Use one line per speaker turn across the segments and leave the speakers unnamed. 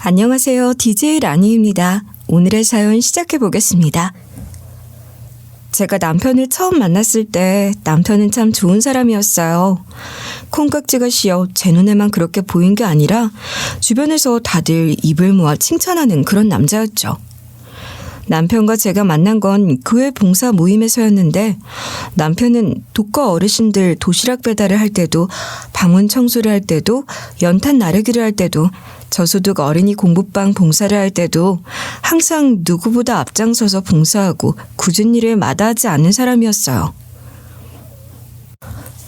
안녕하세요. DJ 라니입니다. 오늘의 사연 시작해 보겠습니다. 제가 남편을 처음 만났을 때 남편은 참 좋은 사람이었어요. 콩깍지가 씌어 제 눈에만 그렇게 보인 게 아니라 주변에서 다들 입을 모아 칭찬하는 그런 남자였죠. 남편과 제가 만난 건 교회 봉사 모임에서였는데 남편은 독거 어르신들 도시락 배달을 할 때도 방문 청소를 할 때도 연탄 나르기를 할 때도 저소득 어린이 공부방 봉사를 할 때도 항상 누구보다 앞장서서 봉사하고 굳은 일을 마다하지 않는 사람이었어요.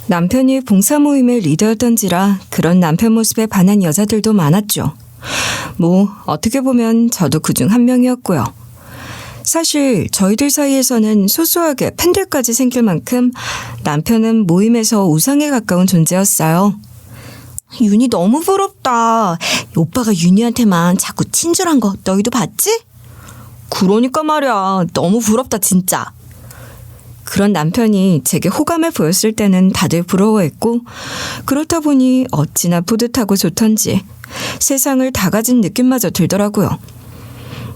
남편이 봉사 모임의 리더였던지라 그런 남편 모습에 반한 여자들도 많았죠. 어떻게 보면 저도 그중 한 명이었고요. 사실 저희들 사이에서는 소소하게 팬들까지 생길 만큼 남편은 모임에서 우상에 가까운 존재였어요. 윤희 너무 부럽다. 오빠가 윤희한테만 자꾸 친절한 거 너희도 봤지? 그러니까 말이야. 너무 부럽다 진짜. 그런 남편이 제게 호감을 보였을 때는 다들 부러워했고 그렇다 보니 어찌나 뿌듯하고 좋던지 세상을 다 가진 느낌마저 들더라고요.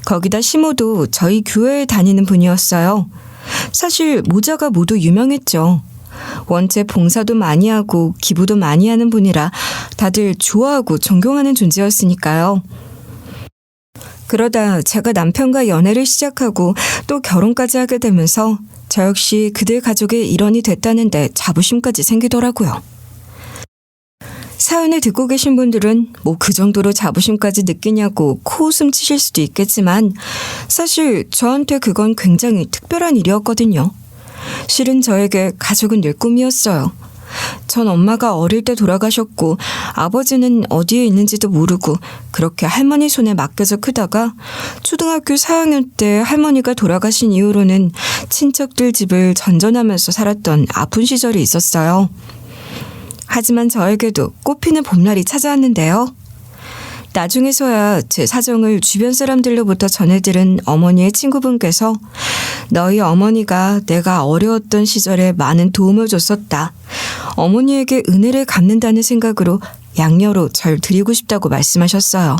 거기다 시모도 저희 교회에 다니는 분이었어요. 사실 모자가 모두 유명했죠. 원체 봉사도 많이 하고 기부도 많이 하는 분이라 다들 좋아하고 존경하는 존재였으니까요. 그러다 제가 남편과 연애를 시작하고 또 결혼까지 하게 되면서 저 역시 그들 가족의 일원이 됐다는데 자부심까지 생기더라고요. 사연을 듣고 계신 분들은 그 정도로 자부심까지 느끼냐고 코웃음 치실 수도 있겠지만 사실 저한테 그건 굉장히 특별한 일이었거든요. 실은 저에게 가족은 늘 꿈이었어요. 전 엄마가 어릴 때 돌아가셨고 아버지는 어디에 있는지도 모르고 그렇게 할머니 손에 맡겨서 크다가 초등학교 4학년 때 할머니가 돌아가신 이후로는 친척들 집을 전전하면서 살았던 아픈 시절이 있었어요. 하지만 저에게도 꽃피는 봄날이 찾아왔는데요. 나중에서야 제 사정을 주변 사람들로부터 전해들은 어머니의 친구분께서 너희 어머니가 내가 어려웠던 시절에 많은 도움을 줬었다. 어머니에게 은혜를 갚는다는 생각으로 양녀로 절 드리고 싶다고 말씀하셨어요.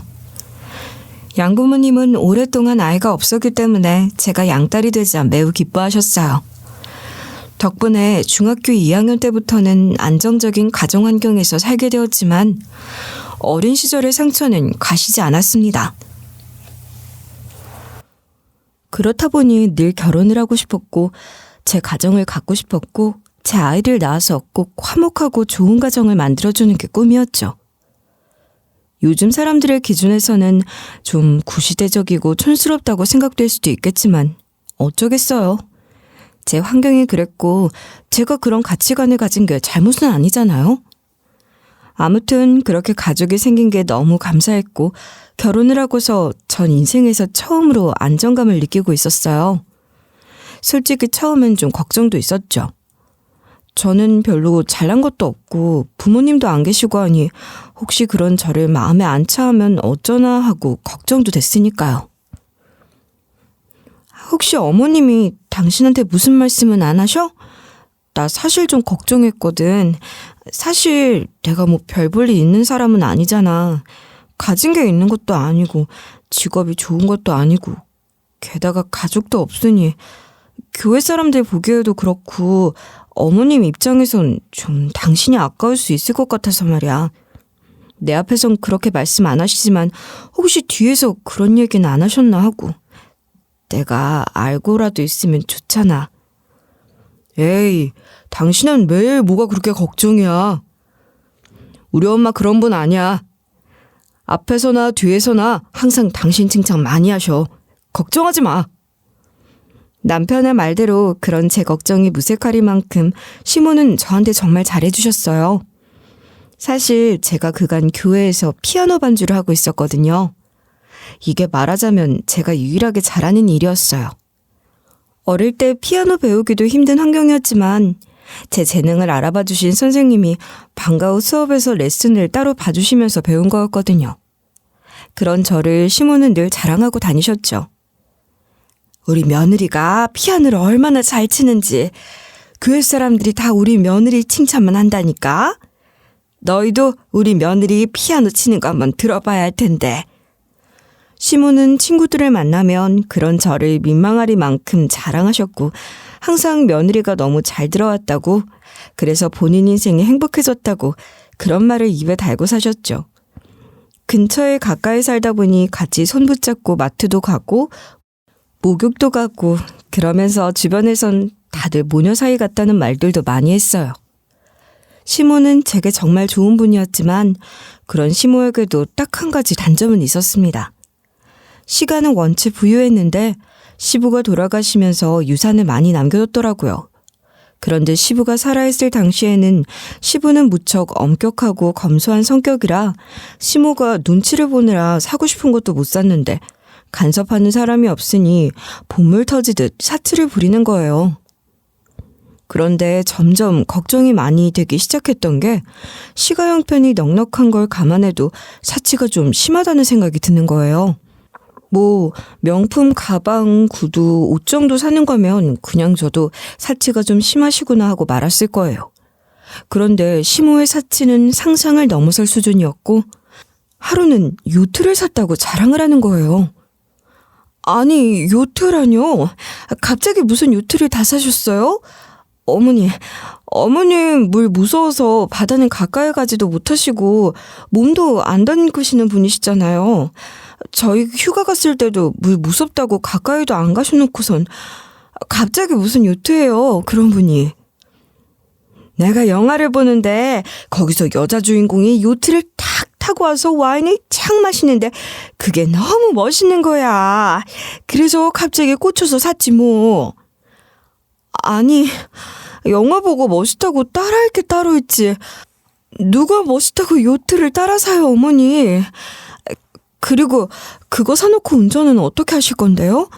양부모님은 오랫동안 아이가 없었기 때문에 제가 양딸이 되자 매우 기뻐하셨어요. 덕분에 중학교 2학년 때부터는 안정적인 가정 환경에서 살게 되었지만 어린 시절의 상처는 가시지 않았습니다. 그렇다 보니 늘 결혼을 하고 싶었고 제 가정을 갖고 싶었고 제 아이를 낳아서 꼭 화목하고 좋은 가정을 만들어주는 게 꿈이었죠. 요즘 사람들의 기준에서는 좀 구시대적이고 촌스럽다고 생각될 수도 있겠지만 어쩌겠어요. 제 환경이 그랬고 제가 그런 가치관을 가진 게 잘못은 아니잖아요. 아무튼 그렇게 가족이 생긴 게 너무 감사했고 결혼을 하고서 전 인생에서 처음으로 안정감을 느끼고 있었어요. 솔직히 처음엔 좀 걱정도 있었죠. 저는 별로 잘난 것도 없고 부모님도 안 계시고 하니 혹시 그런 저를 마음에 안 차하면 어쩌나 하고 걱정도 됐으니까요. 혹시 어머님이 당신한테 무슨 말씀은 안 하셔? 나 사실 좀 걱정했거든. 사실 내가 별 볼일 있는 사람은 아니잖아. 가진 게 있는 것도 아니고 직업이 좋은 것도 아니고 게다가 가족도 없으니 교회 사람들 보기에도 그렇고 어머님 입장에선 좀 당신이 아까울 수 있을 것 같아서 말이야. 내 앞에선 그렇게 말씀 안 하시지만 혹시 뒤에서 그런 얘기는 안 하셨나 하고 내가 알고라도 있으면 좋잖아. 에이, 당신은 매일 뭐가 그렇게 걱정이야. 우리 엄마 그런 분 아니야. 앞에서나 뒤에서나 항상 당신 칭찬 많이 하셔. 걱정하지 마. 남편의 말대로 그런 제 걱정이 무색하리만큼 시모는 저한테 정말 잘해주셨어요. 사실 제가 그간 교회에서 피아노 반주를 하고 있었거든요. 이게 말하자면 제가 유일하게 잘하는 일이었어요. 어릴 때 피아노 배우기도 힘든 환경이었지만 제 재능을 알아봐 주신 선생님이 방과 후 수업에서 레슨을 따로 봐주시면서 배운 거였거든요. 그런 저를 시모는 늘 자랑하고 다니셨죠. 우리 며느리가 피아노를 얼마나 잘 치는지 교회 사람들이 다 우리 며느리 칭찬만 한다니까. 너희도 우리 며느리 피아노 치는 거 한번 들어봐야 할 텐데. 시모는 친구들을 만나면 그런 저를 민망하리만큼 자랑하셨고 항상 며느리가 너무 잘 들어왔다고, 그래서 본인 인생이 행복해졌다고 그런 말을 입에 달고 사셨죠. 근처에 가까이 살다 보니 같이 손 붙잡고 마트도 가고 목욕도 가고 그러면서 주변에선 다들 모녀 사이 같다는 말들도 많이 했어요. 시모는 제게 정말 좋은 분이었지만 그런 시모에게도 딱 한 가지 단점은 있었습니다. 시간은 원체 부유했는데 시부가 돌아가시면서 유산을 많이 남겨뒀더라고요. 그런데 시부가 살아있을 당시에는 시부는 무척 엄격하고 검소한 성격이라 시모가 눈치를 보느라 사고 싶은 것도 못 샀는데 간섭하는 사람이 없으니 본물 터지듯 사치를 부리는 거예요. 그런데 점점 걱정이 많이 되기 시작했던 게 시가 형편이 넉넉한 걸 감안해도 사치가 좀 심하다는 생각이 드는 거예요. 뭐 명품 가방, 구두, 옷 정도 사는 거면 그냥 저도 사치가 좀 심하시구나 하고 말았을 거예요. 그런데 시모의 사치는 상상을 넘어설 수준이었고 하루는 요트를 샀다고 자랑을 하는 거예요. 아니, 요트라뇨? 갑자기 무슨 요트를 다 사셨어요? 어머님 물 무서워서 바다는 가까이 가지도 못하시고 몸도 안 담그시는 분이시잖아요. 저희 휴가 갔을 때도 물 무섭다고 가까이도 안 가셔놓고선 갑자기 무슨 요트예요, 그런 분이. 내가 영화를 보는데 거기서 여자 주인공이 요트를 탁 타고 와서 와인을 착 마시는데 그게 너무 멋있는 거야. 그래서 갑자기 꽂혀서 샀지 뭐. 아니, 영화 보고 멋있다고 따라할 게 따로 있지. 누가 멋있다고 요트를 따라 사요, 어머니. 그리고 그거 사놓고 운전은 어떻게 하실 건데요?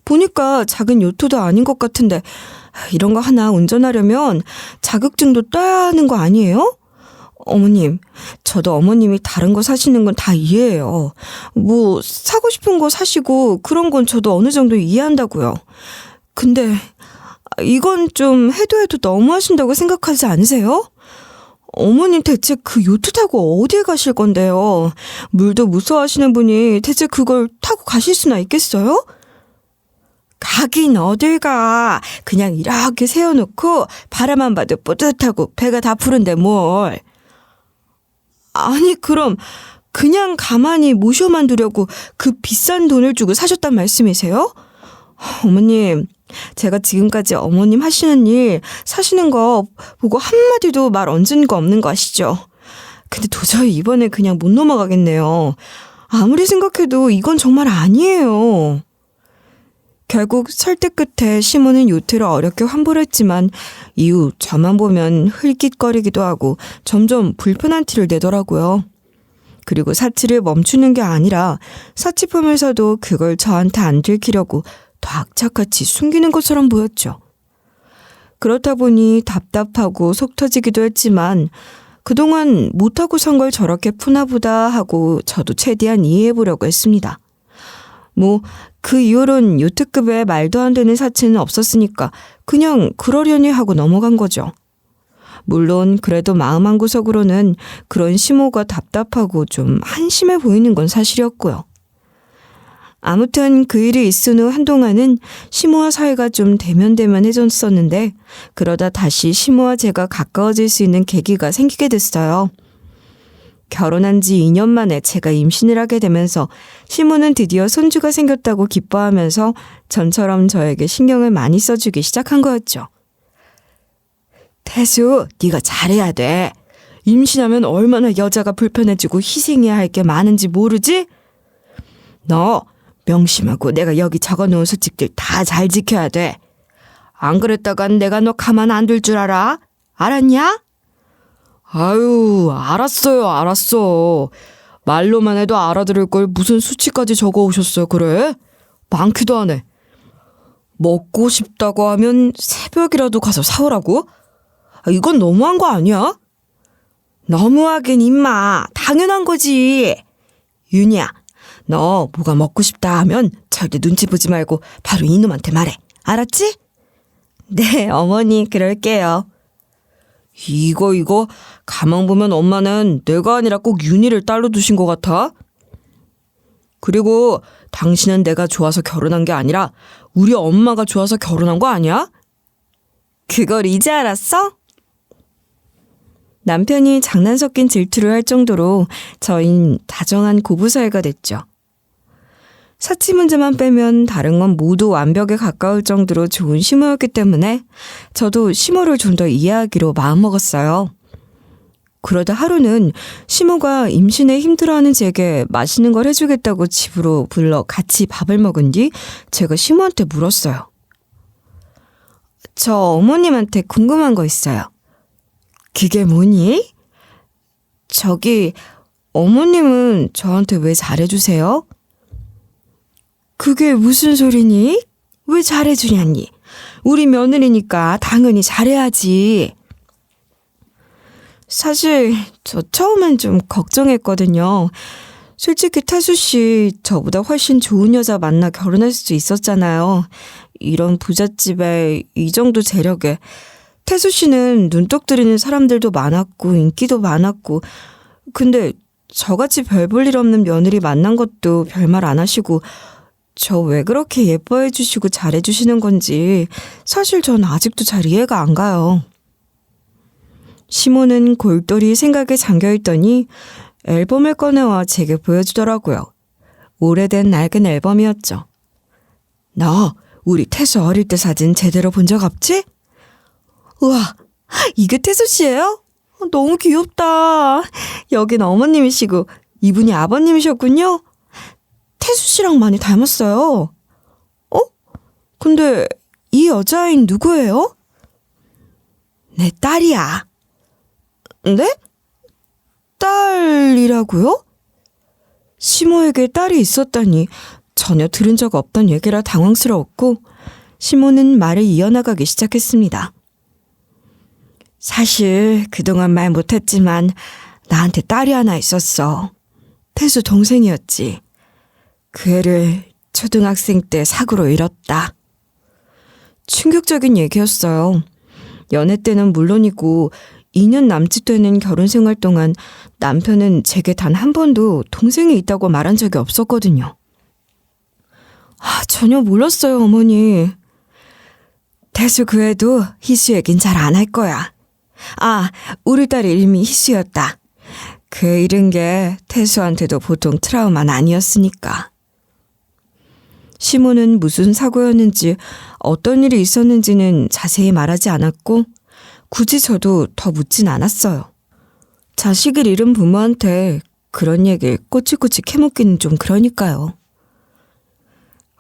보니까 작은 요트도 아닌 것 같은데 이런 거 하나 운전하려면 자격증도 따야 하는 거 아니에요? 어머님, 저도 어머님이 다른 거 사시는 건 다 이해해요. 뭐 사고 싶은 거 사시고 그런 건 저도 어느 정도 이해한다고요. 근데 이건 좀 해도 너무 하신다고 생각하지 않으세요? 어머님 대체 그 요트 타고 어디에 가실 건데요? 물도 무서워하시는 분이 대체 그걸 타고 가실 수나 있겠어요? 가긴 어딜 가. 그냥 이렇게 세워놓고 바라만 봐도 뿌듯하고 배가 다 푸른데 뭘. 아니 그럼 그냥 가만히 모셔만 두려고 그 비싼 돈을 주고 사셨단 말씀이세요? 어머님, 제가 지금까지 어머님 하시는 일, 사시는 거 보고 한마디도 말 얹은 거 없는 거 아시죠? 근데 도저히 이번에 그냥 못 넘어가겠네요. 아무리 생각해도 이건 정말 아니에요. 결국 설득 끝에 시모는 요트를 어렵게 환불했지만 이후 저만 보면 흘깃거리기도 하고 점점 불편한 티를 내더라고요. 그리고 사치를 멈추는 게 아니라 사치품을 사도 그걸 저한테 안 들키려고 더 악착같이 숨기는 것처럼 보였죠. 그렇다 보니 답답하고 속 터지기도 했지만 그동안 못하고 산 걸 저렇게 푸나 보다 하고 저도 최대한 이해해보려고 했습니다. 뭐 그 이후론 요트급의 말도 안 되는 사치는 없었으니까 그냥 그러려니 하고 넘어간 거죠. 물론 그래도 마음 한구석으로는 그런 시모가 답답하고 좀 한심해 보이는 건 사실이었고요. 아무튼 그 일이 있은 후 한동안은 시모와 사이가 좀 대면대면해졌었는데 그러다 다시 시모와 제가 가까워질 수 있는 계기가 생기게 됐어요. 결혼한 지 2년 만에 제가 임신을 하게 되면서 시모는 드디어 손주가 생겼다고 기뻐하면서 전처럼 저에게 신경을 많이 써주기 시작한 거였죠. 태수, 네가 잘해야 돼. 임신하면 얼마나 여자가 불편해지고 희생해야 할 게 많은지 모르지? 너 명심하고 내가 여기 적어놓은 수칙들 다 잘 지켜야 돼. 안 그랬다간 내가 너 가만 안 둘 줄 알아? 알았냐? 아유, 알았어. 말로만 해도 알아들을 걸 무슨 수치까지 적어오셨어요, 그래? 많기도 하네. 먹고 싶다고 하면 새벽이라도 가서 사오라고? 이건 너무한 거 아니야? 너무하긴 임마, 당연한 거지. 윤희야, 너 뭐가 먹고 싶다 하면 절대 눈치 보지 말고 바로 이놈한테 말해. 알았지? 네, 어머니, 그럴게요. 이거 가만 보면 엄마는 내가 아니라 꼭 윤희를 딸로 두신 것 같아. 그리고 당신은 내가 좋아서 결혼한 게 아니라 우리 엄마가 좋아서 결혼한 거 아니야? 그걸 이제 알았어? 남편이 장난 섞인 질투를 할 정도로 저희는 다정한 고부 사이가 됐죠. 사치 문제만 빼면 다른 건 모두 완벽에 가까울 정도로 좋은 시모였기 때문에 저도 시모를 좀 더 이해하기로 마음먹었어요. 그러다 하루는 시모가 임신에 힘들어하는 제게 맛있는 걸 해주겠다고 집으로 불러 같이 밥을 먹은 뒤 제가 시모한테 물었어요. 저 어머님한테 궁금한 거 있어요. 그게 뭐니? 저기 어머님은 저한테 왜 잘해주세요? 그게 무슨 소리니? 왜 잘해주냐니? 우리 며느리니까 당연히 잘해야지. 사실 저 처음엔 좀 걱정했거든요. 솔직히 태수 씨 저보다 훨씬 좋은 여자 만나 결혼할 수도 있었잖아요. 이런 부잣집에 이 정도 재력에 태수 씨는 눈독 들이는 사람들도 많았고 인기도 많았고 근데 저같이 별 볼 일 없는 며느리 만난 것도 별말 안 하시고 저 왜 그렇게 예뻐해 주시고 잘해 주시는 건지 사실 전 아직도 잘 이해가 안 가요. 시모는 골똘히 생각에 잠겨있더니 앨범을 꺼내와 제게 보여주더라고요. 오래된 낡은 앨범이었죠. 너 우리 태수 어릴 때 사진 제대로 본 적 없지? 우와, 이게 태수 씨예요? 너무 귀엽다. 여긴 어머님이시고 이분이 아버님이셨군요. 태수 씨랑 많이 닮았어요. 근데 이 여자아이는 누구예요? 내 딸이야. 네? 딸이라고요? 시모에게 딸이 있었다니 전혀 들은 적 없던 얘기라 당황스러웠고 시모는 말을 이어나가기 시작했습니다. 사실 그동안 말 못했지만 나한테 딸이 하나 있었어. 태수 동생이었지. 그 애를 초등학생 때 사고로 잃었다. 충격적인 얘기였어요. 연애 때는 물론이고 2년 남짓 되는 결혼 생활 동안 남편은 제게 단 한 번도 동생이 있다고 말한 적이 없었거든요. 전혀 몰랐어요, 어머니. 태수 그 애도 희수 얘긴 잘 안 할 거야. 우리 딸 이름이 희수였다. 그 애 잃은 게 태수한테도 보통 트라우마는 아니었으니까. 시모는 무슨 사고였는지 어떤 일이 있었는지는 자세히 말하지 않았고 굳이 저도 더 묻진 않았어요. 자식을 잃은 부모한테 그런 얘기를 꼬치꼬치 캐묻기는 좀 그러니까요.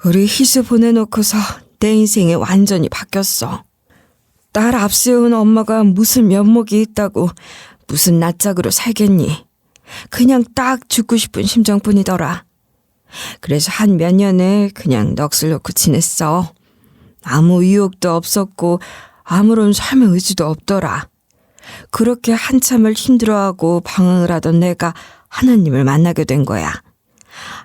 우리 희수 보내놓고서 내 인생이 완전히 바뀌었어. 딸 앞세운 엄마가 무슨 면목이 있다고 무슨 낯짝으로 살겠니. 그냥 딱 죽고 싶은 심정뿐이더라. 그래서 한 몇 년을 그냥 넋을 놓고 지냈어. 아무 유혹도 없었고 아무런 삶의 의지도 없더라. 그렇게 한참을 힘들어하고 방황을 하던 내가 하나님을 만나게 된 거야.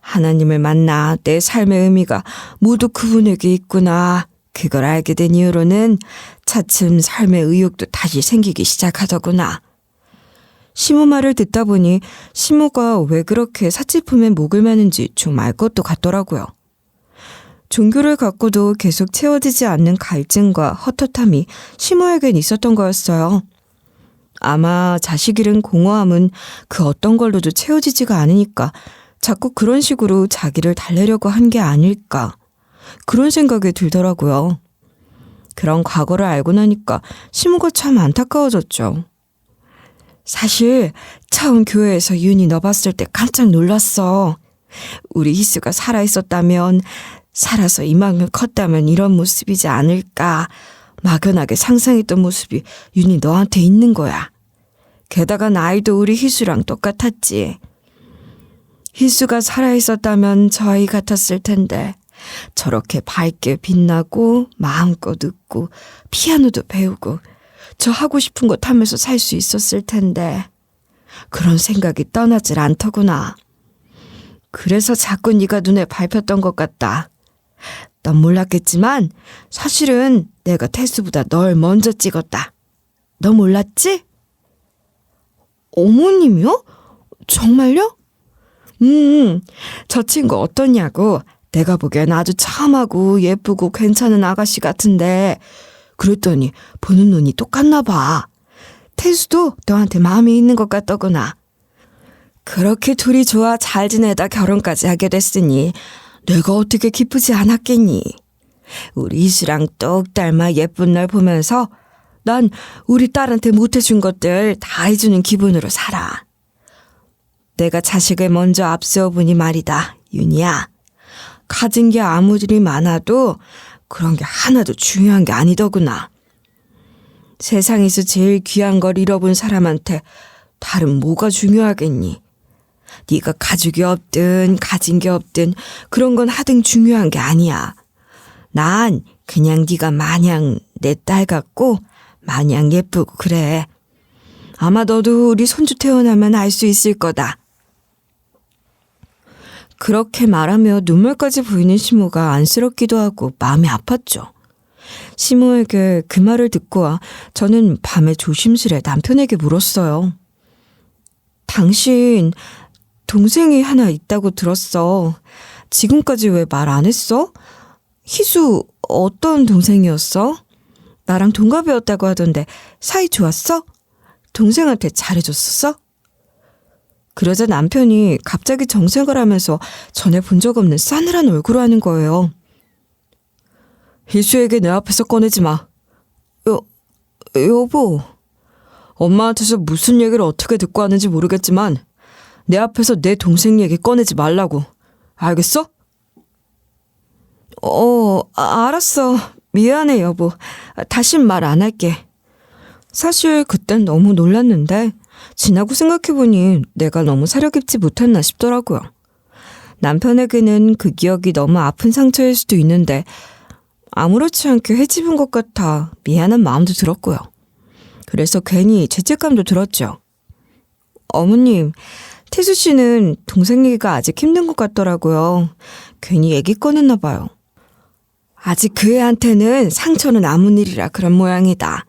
하나님을 만나 내 삶의 의미가 모두 그분에게 있구나. 그걸 알게 된 이후로는 차츰 삶의 의욕도 다시 생기기 시작하더구나. 시모 말을 듣다 보니 시모가 왜 그렇게 사치품에 목을 매는지 좀 알 것도 같더라고요. 종교를 갖고도 계속 채워지지 않는 갈증과 헛헛함이 시모에겐 있었던 거였어요. 아마 자식 잃은 공허함은 그 어떤 걸로도 채워지지가 않으니까 자꾸 그런 식으로 자기를 달래려고 한 게 아닐까 그런 생각이 들더라고요. 그런 과거를 알고 나니까 시모가 참 안타까워졌죠. 사실 처음 교회에서 윤이 너 봤을 때 깜짝 놀랐어. 우리 희수가 살아있었다면 살아서 이만큼 컸다면 이런 모습이지 않을까 막연하게 상상했던 모습이 윤이 너한테 있는 거야. 게다가 나이도 우리 희수랑 똑같았지. 희수가 살아있었다면 저 아이 같았을 텐데 저렇게 밝게 빛나고 마음껏 웃고 피아노도 배우고 저 하고 싶은 것 하면서 살 수 있었을 텐데 그런 생각이 떠나질 않더구나. 그래서 자꾸 네가 눈에 밟혔던 것 같다. 넌 몰랐겠지만 사실은 내가 태수보다 널 먼저 찍었다. 너 몰랐지? 어머님이요? 정말요? 저 친구 어떠냐고. 내가 보기엔 아주 참하고 예쁘고 괜찮은 아가씨 같은데. 그랬더니 보는 눈이 똑같나 봐. 태수도 너한테 마음이 있는 것 같더구나. 그렇게 둘이 좋아 잘 지내다 결혼까지 하게 됐으니 내가 어떻게 기쁘지 않았겠니. 우리 이수랑 똑 닮아 예쁜 날 보면서 난 우리 딸한테 못해준 것들 다 해주는 기분으로 살아. 내가 자식을 먼저 앞세워보니 말이다, 윤희야. 가진 게 아무리 많아도 그런 게 하나도 중요한 게 아니더구나. 세상에서 제일 귀한 걸 잃어본 사람한테 다른 뭐가 중요하겠니? 네가 가족이 없든 가진 게 없든 그런 건 하등 중요한 게 아니야. 난 그냥 네가 마냥 내 딸 같고 마냥 예쁘고 그래. 아마 너도 우리 손주 태어나면 알 수 있을 거다. 그렇게 말하며 눈물까지 보이는 시모가 안쓰럽기도 하고 마음이 아팠죠. 시모에게 그 말을 듣고 저는 밤에 조심스레 남편에게 물었어요. 당신 동생이 하나 있다고 들었어. 지금까지 왜 말 안 했어? 희수 어떤 동생이었어? 나랑 동갑이었다고 하던데 사이 좋았어? 동생한테 잘해줬었어? 그러자 남편이 갑자기 정색을 하면서 전에 본 적 없는 싸늘한 얼굴을 하는 거예요. 희수에게 내 앞에서 꺼내지 마. 여보. 엄마한테서 무슨 얘기를 어떻게 듣고 왔는지 모르겠지만 내 앞에서 내 동생 얘기 꺼내지 말라고. 알겠어? 알았어. 미안해 여보. 다신 말 안 할게. 사실 그땐 너무 놀랐는데 지나고 생각해보니 내가 너무 사려 깊지 못했나 싶더라고요. 남편에게는 그 기억이 너무 아픈 상처일 수도 있는데 아무렇지 않게 헤집은 것 같아 미안한 마음도 들었고요. 그래서 괜히 죄책감도 들었죠. 어머님, 태수 씨는 동생 얘기가 아직 힘든 것 같더라고요. 괜히 얘기 꺼냈나 봐요. 아직 그 애한테는 상처는 아무 일이라 그런 모양이다.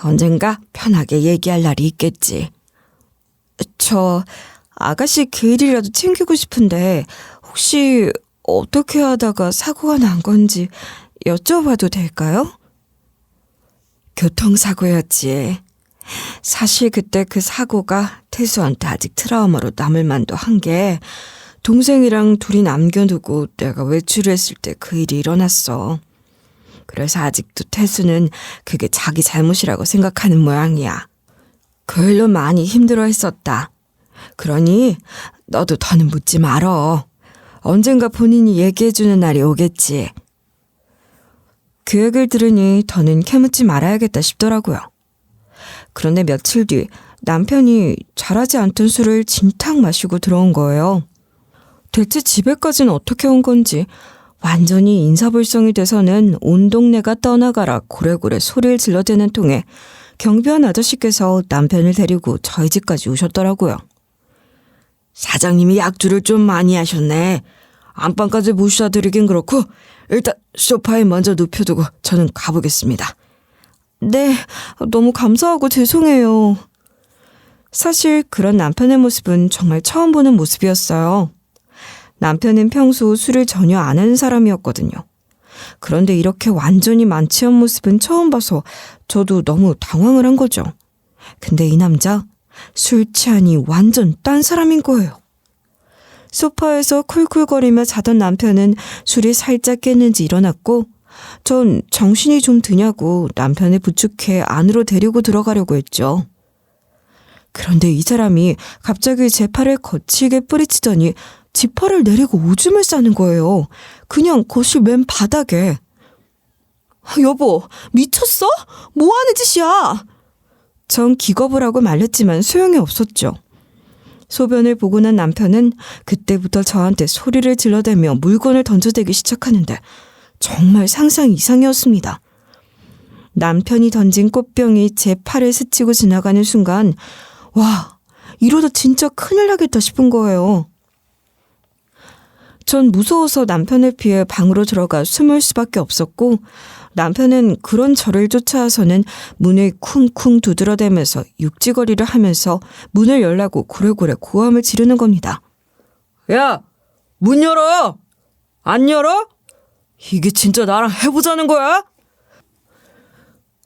언젠가 편하게 얘기할 날이 있겠지. 저 아가씨 그 일이라도 챙기고 싶은데 혹시 어떻게 하다가 사고가 난 건지 여쭤봐도 될까요? 교통사고였지. 사실 그때 그 사고가 태수한테 아직 트라우마로 남을 만도 한 게 동생이랑 둘이 남겨두고 내가 외출을 했을 때 그 일이 일어났어. 그래서 아직도 태수는 그게 자기 잘못이라고 생각하는 모양이야. 그 일로 많이 힘들어 했었다. 그러니 너도 더는 묻지 말어. 언젠가 본인이 얘기해주는 날이 오겠지. 그 얘기를 들으니 더는 캐묻지 말아야겠다 싶더라고요. 그런데 며칠 뒤 남편이 잘하지 않던 술을 진탕 마시고 들어온 거예요. 대체 집에까지는 어떻게 온 건지 완전히 인사불성이 돼서는 온 동네가 떠나가라 고래고래 소리를 질러대는 통에 경비원 아저씨께서 남편을 데리고 저희 집까지 오셨더라고요. 사장님이 약주를 좀 많이 하셨네. 안방까지 모셔다 드리긴 그렇고 일단 소파에 먼저 눕혀두고 저는 가보겠습니다. 네, 너무 감사하고 죄송해요. 사실 그런 남편의 모습은 정말 처음 보는 모습이었어요. 남편은 평소 술을 전혀 안 하는 사람이었거든요. 그런데 이렇게 완전히 만취한 모습은 처음 봐서 저도 너무 당황을 한 거죠. 근데 이 남자 술 취하니 완전 딴 사람인 거예요. 소파에서 쿨쿨거리며 자던 남편은 술이 살짝 깼는지 일어났고 전 정신이 좀 드냐고 남편을 부축해 안으로 데리고 들어가려고 했죠. 그런데 이 사람이 갑자기 제 팔을 거칠게 뿌리치더니 지퍼를 내리고 오줌을 싸는 거예요. 그냥 거실 맨 바닥에. 여보, 미쳤어? 뭐 하는 짓이야? 전 기겁을 하고 말렸지만 소용이 없었죠. 소변을 보고 난 남편은 그때부터 저한테 소리를 질러대며 물건을 던져대기 시작하는데 정말 상상 이상이었습니다. 남편이 던진 꽃병이 제 팔을 스치고 지나가는 순간 와, 이러다 진짜 큰일 나겠다 싶은 거예요. 전 무서워서 남편을 피해 방으로 들어가 숨을 수밖에 없었고 남편은 그런 저를 쫓아와서는 문을 쿵쿵 두드려대면서 육지거리를 하면서 문을 열라고 고래고래 고함을 지르는 겁니다. 야, 문 열어! 안 열어? 이게 진짜 나랑 해보자는 거야?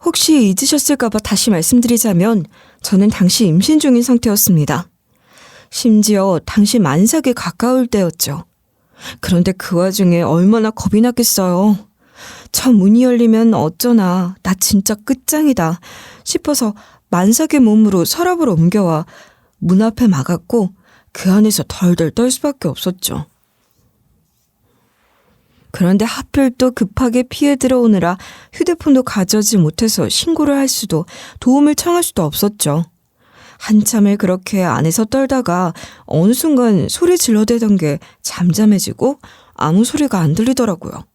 혹시 잊으셨을까봐 다시 말씀드리자면 저는 당시 임신 중인 상태였습니다. 심지어 당시 만삭에 가까울 때였죠. 그런데 그 와중에 얼마나 겁이 났겠어요. 저 문이 열리면 어쩌나 나 진짜 끝장이다 싶어서 만삭의 몸으로 서랍을 옮겨와 문 앞에 막았고 그 안에서 덜덜 떨 수밖에 없었죠. 그런데 하필 또 급하게 피해 들어오느라 휴대폰도 가져오지 못해서 신고를 할 수도 도움을 청할 수도 없었죠. 한참을 그렇게 안에서 떨다가 어느 순간 소리 질러대던 게 잠잠해지고 아무 소리가 안 들리더라고요.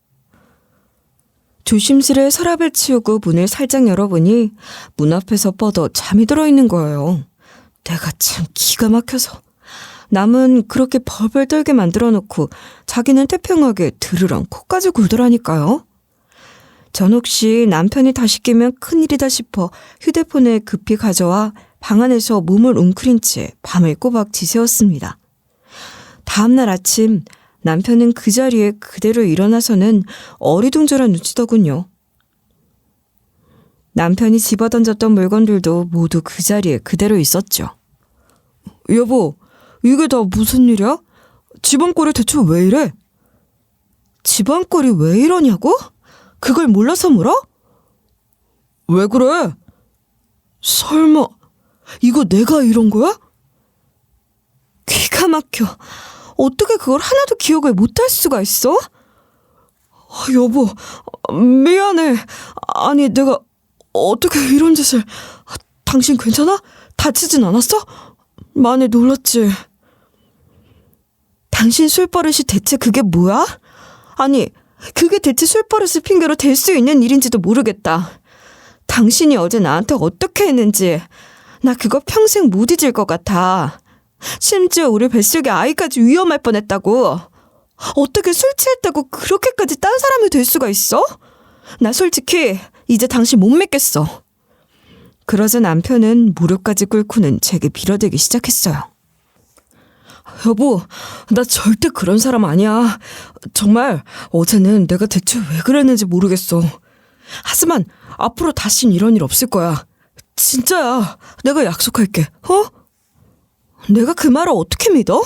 조심스레 서랍을 치우고 문을 살짝 열어보니 문 앞에서 뻗어 잠이 들어있는 거예요. 내가 참 기가 막혀서. 남은 그렇게 벌벌 떨게 만들어 놓고 자기는 태평하게 드르렁 코까지 굴더라니까요. 전 혹시 남편이 다시 깨면 큰일이다 싶어 휴대폰을 급히 가져와 방 안에서 몸을 웅크린 채 밤을 꼬박 지새웠습니다. 다음날 아침 남편은 그 자리에 그대로 일어나서는 어리둥절한 눈치더군요. 남편이 집어던졌던 물건들도 모두 그 자리에 그대로 있었죠. 여보, 이게 다 무슨 일이야? 집안꼴이 대체 왜 이래? 집안꼴이 왜 이러냐고? 그걸 몰라서 물어? 왜 그래? 설마 이거 내가 이런 거야? 기가 막혀. 어떻게 그걸 하나도 기억을 못할 수가 있어? 여보, 미안해. 아니 내가 어떻게 이런 짓을... 당신 괜찮아? 다치진 않았어? 많이 놀랐지? 당신 술버릇이 대체 그게 뭐야? 아니, 그게 대체 술버릇을 핑계로 될 수 있는 일인지도 모르겠다. 당신이 어제 나한테 어떻게 했는지 나 그거 평생 못 잊을 것 같아. 심지어 우리 뱃속에 아이까지 위험할 뻔했다고. 어떻게 술 취했다고 그렇게까지 딴 사람이 될 수가 있어? 나 솔직히 이제 당신 못 믿겠어. 그러자 남편은 무릎까지 꿇고는 제게 빌어대기 시작했어요. 여보, 나 절대 그런 사람 아니야. 정말 어제는 내가 대체 왜 그랬는지 모르겠어. 하지만 앞으로 다신 이런 일 없을 거야. 진짜야. 내가 약속할게. 내가 그 말을 어떻게 믿어?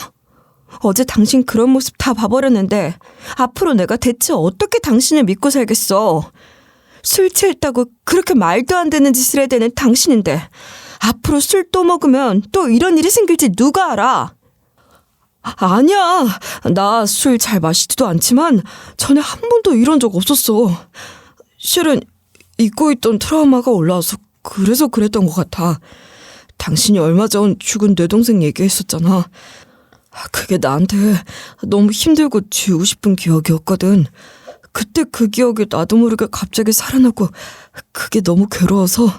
어제 당신 그런 모습 다 봐버렸는데 앞으로 내가 대체 어떻게 당신을 믿고 살겠어. 술 취했다고 그렇게 말도 안 되는 짓을 해야 되는 당신인데 앞으로 술 또 먹으면 또 이런 일이 생길지 누가 알아? 아니야. 나 술 잘 마시지도 않지만 전에 한 번도 이런 적 없었어. 실은 잊고 있던 트라우마가 올라와서 그래서 그랬던 것 같아. 당신이 얼마 전 죽은 내 동생 얘기했었잖아. 그게 나한테 너무 힘들고 지우고 싶은 기억이었거든. 그때 그 기억이 나도 모르게 갑자기 살아나고 그게 너무 괴로워서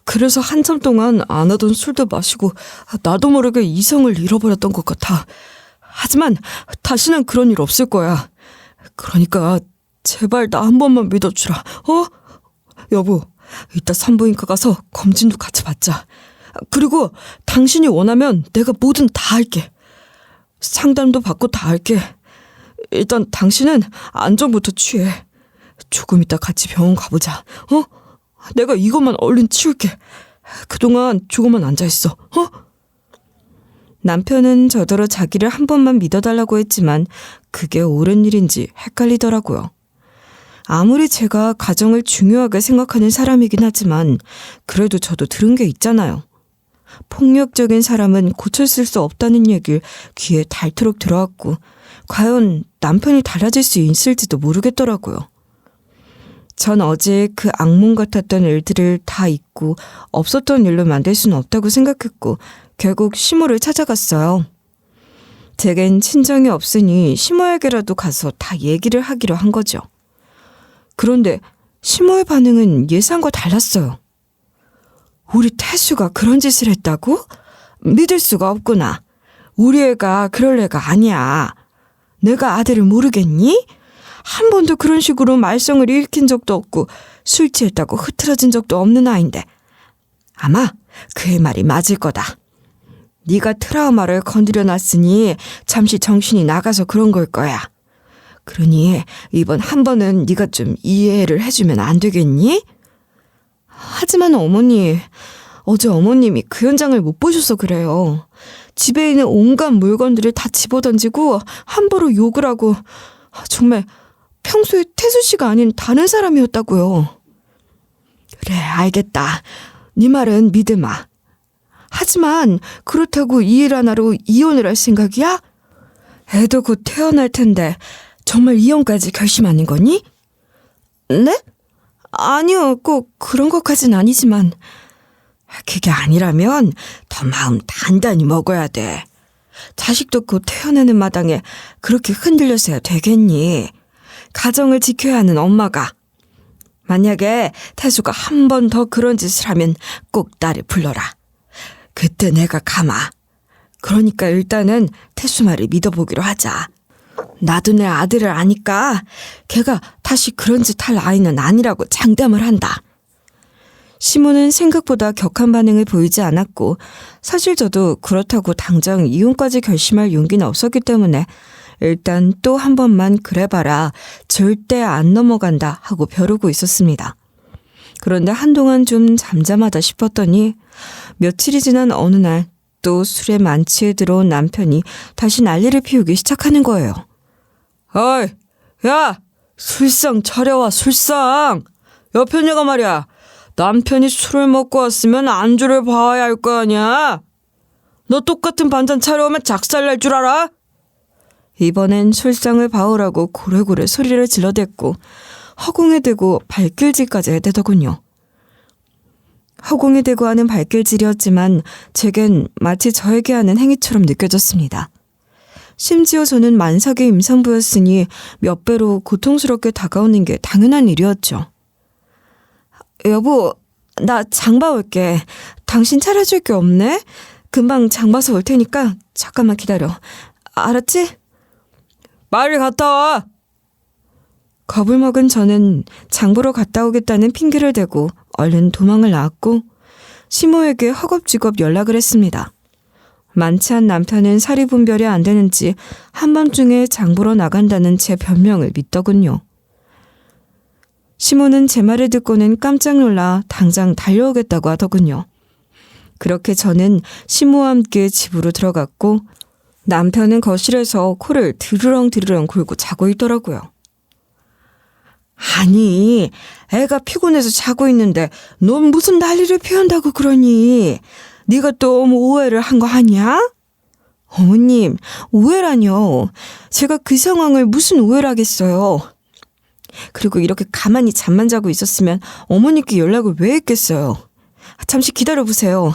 그래서 한참 동안 안 하던 술도 마시고 나도 모르게 이성을 잃어버렸던 것 같아. 하지만 다시는 그런 일 없을 거야. 그러니까 제발 나 한 번만 믿어주라. 여보, 이따 산부인과 가서 검진도 같이 받자. 그리고 당신이 원하면 내가 뭐든 다 할게. 상담도 받고 다 할게. 일단 당신은 안정부터 취해. 조금 이따 같이 병원 가보자. 내가 이것만 얼른 치울게. 그동안 조금만 앉아있어. 남편은 저더러 자기를 한 번만 믿어달라고 했지만 그게 옳은 일인지 헷갈리더라고요. 아무리 제가 가정을 중요하게 생각하는 사람이긴 하지만 그래도 저도 들은 게 있잖아요. 폭력적인 사람은 고쳤을 수 없다는 얘기를 귀에 닳도록 들어왔고 과연 남편이 달라질 수 있을지도 모르겠더라고요. 전 어제 그 악몽 같았던 일들을 다 잊고 없었던 일로 만들 수는 없다고 생각했고 결국 시모를 찾아갔어요. 제겐 친정이 없으니 시모에게라도 가서 다 얘기를 하기로 한 거죠. 그런데 시모의 반응은 예상과 달랐어요. 우리 태수가 그런 짓을 했다고? 믿을 수가 없구나. 우리 애가 그럴 애가 아니야. 내가 아들을 모르겠니? 한 번도 그런 식으로 말썽을 일으킨 적도 없고 술 취했다고 흐트러진 적도 없는 아인데 아마 그의 말이 맞을 거다. 네가 트라우마를 건드려 놨으니 잠시 정신이 나가서 그런 걸 거야. 그러니 이번 한 번은 네가 좀 이해를 해주면 안 되겠니? 하지만 어머니, 어제 어머님이 그 현장을 못 보셔서 그래요. 집에 있는 온갖 물건들을 다 집어던지고 함부로 욕을 하고 정말 평소에 태수 씨가 아닌 다른 사람이었다고요. 그래, 알겠다. 네 말은 믿음아. 하지만 그렇다고 이 일 하나로 이혼을 할 생각이야? 애도 곧 태어날 텐데 정말 이혼까지 결심하는 거니? 네? 아니요, 꼭 그런 것까진 아니지만 그게 아니라면 더 마음 단단히 먹어야 돼. 자식도 곧 태어나는 마당에 그렇게 흔들려서야 되겠니? 가정을 지켜야 하는 엄마가. 만약에 태수가 한 번 더 그런 짓을 하면 꼭 나를 불러라. 그때 내가 감아. 그러니까 일단은 태수 말을 믿어보기로 하자. 나도 내 아들을 아니까 걔가 다시 그런 짓 할 아이는 아니라고 장담을 한다. 시모는 생각보다 격한 반응을 보이지 않았고 사실 저도 그렇다고 당장 이혼까지 결심할 용기는 없었기 때문에 일단 또 한 번만 그래봐라. 절대 안 넘어간다 하고 벼르고 있었습니다. 그런데 한동안 좀 잠잠하다 싶었더니 며칠이 지난 어느 날 또 술에 만취해 들어온 남편이 다시 난리를 피우기 시작하는 거예요. 어이, 야! 술상 차려와, 술상! 옆에 내가 말이야. 남편이 술을 먹고 왔으면 안주를 봐야 할 거 아니야? 너 똑같은 반찬 차려오면 작살날 줄 알아? 이번엔 술상을 봐오라고 고래고래 소리를 질러댔고 허공에 대고 발길질까지 해대더군요. 허공에 대고 하는 발길질이었지만 제겐 마치 저에게 하는 행위처럼 느껴졌습니다. 심지어 저는 만삭의 임산부였으니 몇 배로 고통스럽게 다가오는 게 당연한 일이었죠. 여보, 나 장 봐올게. 당신 차려줄 게 없네? 금방 장 봐서 올 테니까 잠깐만 기다려. 알았지? 빨리 갔다 와! 겁을 먹은 저는 장 보러 갔다 오겠다는 핑계를 대고 얼른 도망을 나왔고 시모에게 허겁지겁 연락을 했습니다. 만취한 남편은 사리 분별이 안 되는지 한밤중에 장 보러 나간다는 제 변명을 믿더군요. 시모는 제 말을 듣고는 깜짝 놀라 당장 달려오겠다고 하더군요. 그렇게 저는 시모와 함께 집으로 들어갔고 남편은 거실에서 코를 드르렁드르렁 골고 자고 있더라고요. 아니, 애가 피곤해서 자고 있는데 넌 무슨 난리를 피운다고 그러니? 네가 또 오해를 한 거 아니야? 어머님, 오해라뇨. 제가 그 상황을 무슨 오해를 하겠어요. 그리고 이렇게 가만히 잠만 자고 있었으면 어머니께 연락을 왜 했겠어요. 잠시 기다려보세요.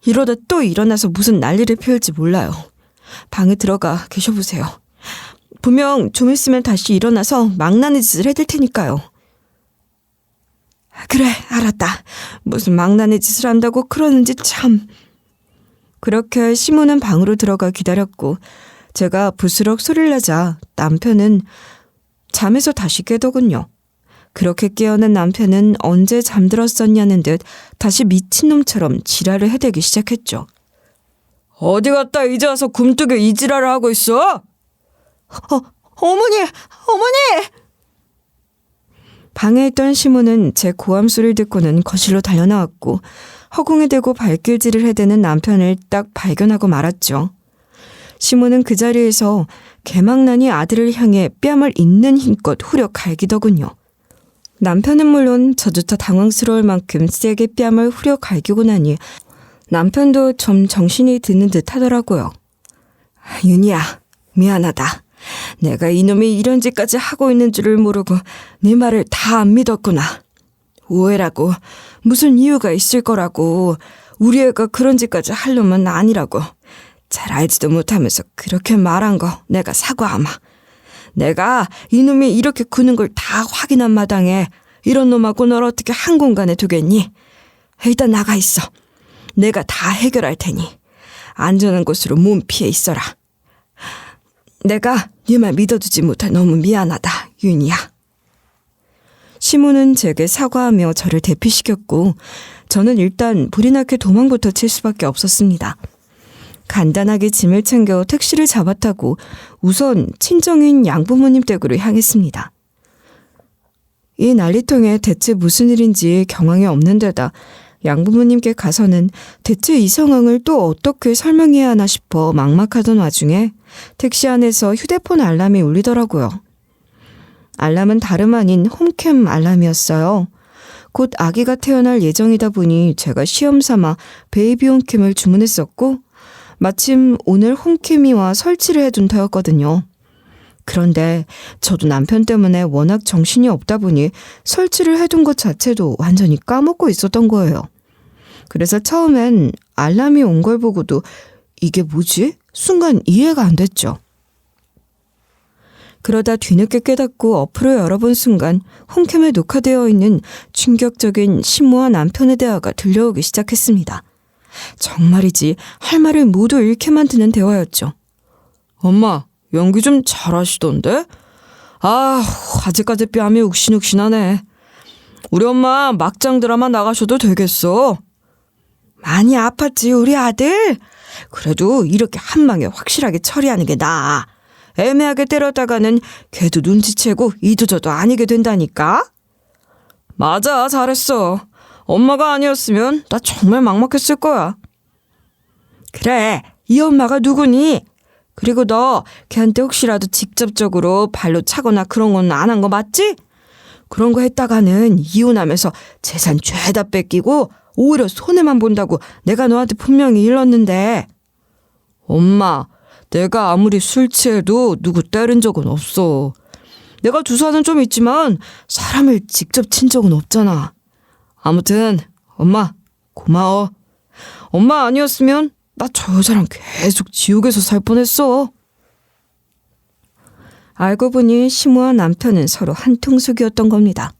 이러다 또 일어나서 무슨 난리를 피울지 몰라요. 방에 들어가 계셔보세요. 분명 좀 있으면 다시 일어나서 망나니 짓을 해댈 테니까요. 그래, 알았다. 무슨 망나니 짓을 한다고 그러는지 참. 그렇게 시모는 방으로 들어가 기다렸고 제가 부스럭 소리를 내자 남편은 잠에서 다시 깨더군요. 그렇게 깨어난 남편은 언제 잠들었었냐는 듯 다시 미친놈처럼 지랄을 해대기 시작했죠. 어디 갔다 이제 와서 굼뜨게 이 지랄을 하고 있어? 어머니! 어머니! 방에 있던 시모는 제 고함 소리를 듣고는 거실로 달려나왔고 허공에 대고 발길질을 해대는 남편을 딱 발견하고 말았죠. 시모는 그 자리에서 개망나니 아들을 향해 뺨을 있는 힘껏 후려 갈기더군요. 남편은 물론 저조차 당황스러울 만큼 세게 뺨을 후려 갈기고 나니 남편도 좀 정신이 드는 듯 하더라고요. 윤희야, 미안하다. 내가 이놈이 이런 짓까지 하고 있는 줄을 모르고 네 말을 다 안 믿었구나. 오해라고. 무슨 이유가 있을 거라고. 우리 애가 그런 짓까지 할 놈은 아니라고. 잘 알지도 못하면서 그렇게 말한 거 내가 사과하마. 내가 이놈이 이렇게 구는 걸 다 확인한 마당에 이런 놈하고 널 어떻게 한 공간에 두겠니? 일단 나가 있어. 내가 다 해결할 테니 안전한 곳으로 몸 피해 있어라. 내가 네 말 믿어주지 못해 너무 미안하다, 윤희야. 시모는 제게 사과하며 저를 대피시켰고 저는 일단 불이 나게 도망부터 칠 수밖에 없었습니다. 간단하게 짐을 챙겨 택시를 잡아타고 우선 친정인 양부모님 댁으로 향했습니다. 이 난리통에 대체 무슨 일인지 경황이 없는 데다 양부모님께 가서는 대체 이 상황을 또 어떻게 설명해야 하나 싶어 막막하던 와중에 택시 안에서 휴대폰 알람이 울리더라고요. 알람은 다름 아닌 홈캠 알람이었어요. 곧 아기가 태어날 예정이다 보니 제가 시험 삼아 베이비 홈캠을 주문했었고 마침 오늘 홈캠이 와 설치를 해둔 터였거든요. 그런데 저도 남편 때문에 워낙 정신이 없다 보니 설치를 해둔 것 자체도 완전히 까먹고 있었던 거예요. 그래서 처음엔 알람이 온 걸 보고도 이게 뭐지? 순간 이해가 안 됐죠. 그러다 뒤늦게 깨닫고 어플을 열어본 순간 홈캠에 녹화되어 있는 충격적인 시모와 남편의 대화가 들려오기 시작했습니다. 정말이지 할 말을 모두 잃게 만드는 대화였죠. 엄마, 연기 좀 잘하시던데? 아직까지 뺨이 욱신욱신하네. 우리 엄마 막장 드라마 나가셔도 되겠어. 많이 아팠지 우리 아들? 그래도 이렇게 한 방에 확실하게 처리하는 게 나아. 애매하게 때렸다가는 걔도 눈치채고 이도저도 아니게 된다니까? 맞아, 잘했어. 엄마가 아니었으면 나 정말 막막했을 거야. 그래, 이 엄마가 누구니? 그리고 너 걔한테 혹시라도 직접적으로 발로 차거나 그런 건 안 한 거 맞지? 그런 거 했다가는 이혼하면서 재산 죄다 뺏기고 오히려 손해만 본다고 내가 너한테 분명히 일렀는데. 엄마, 내가 아무리 술 취해도 누구 때린 적은 없어. 내가 주사는 좀 있지만 사람을 직접 친 적은 없잖아. 아무튼 엄마 고마워. 엄마 아니었으면 나 저 여자랑 계속 지옥에서 살 뻔했어. 알고 보니 시모와 남편은 서로 한통속이었던 겁니다.